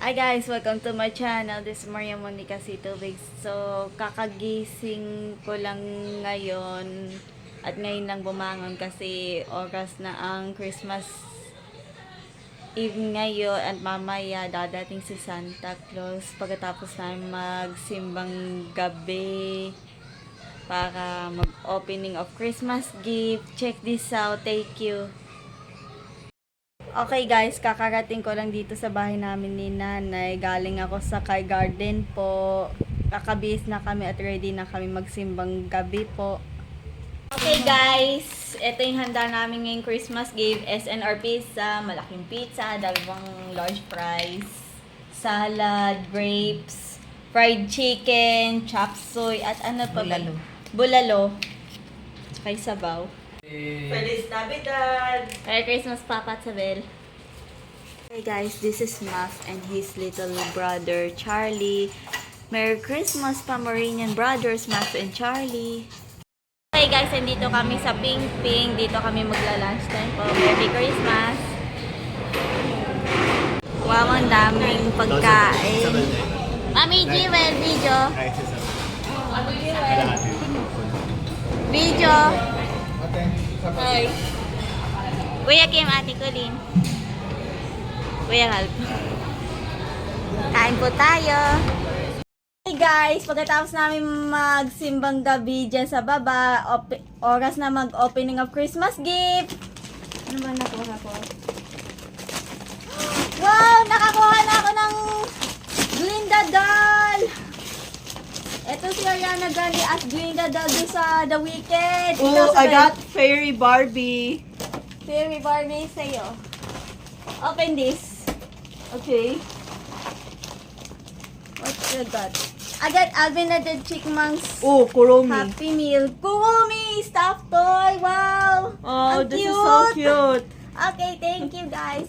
Hi guys, welcome to my channel. This is Maria Monica Situbig. So, kakagising ko lang ngayon at ngayon lang bumangon kasi oras na ang Christmas Eve ngayon at mamaya dadating si Santa Claus pagkatapos namin magsimbang gabi para mag-opening of Christmas gift. Check this out. Thank you. Okay guys, kakarating ko lang dito sa bahay namin ni nanay. Galing ako sa Kai Garden po. Kakabihis na kami at ready na kami magsimbang gabi po. Okay guys, ito yung handa namin ngayong Christmas gift. SNR pizza, malaking pizza, dalawang large fries, salad, grapes, fried chicken, chop suey, at ano pa ba? Bulalo. Tsaka yung sabaw. Feliz Navidad! Merry Christmas, Papa at Sabel. Hey guys, this is Muff and his little brother, Charlie. Merry Christmas, Pomeranian brothers, Muff and Charlie. Hey guys, nandito kami sa Ping Ping. Dito kami magla-lunch time po. Merry Christmas! Wow, ang daming pagkain. Mami, Jewel, video. Mami, Jewel. Video. Hi. Kuya Kim, Ate Colleen. Kuya Halp. Kain po tayo. Hey guys, pagkatapos namin magsimbang gabi dyan sa baba, oras na mag-opening of Christmas gift. Ano ba nakuha ko? Wow! Nakakuha na ako ng Glinda doll! Ito si Ariana Grande as Glinda doll sa The Wicked. Oh, I got Fairy Barbie. Fairy Barbie sa'yo. Open this. Okay. What you got? I got Alvin and the Chipmunks Oh, Kuromi. Happy Meal. Kurumi stuffed toy. Wow. Oh, Ang this is so cute. Okay, thank you guys.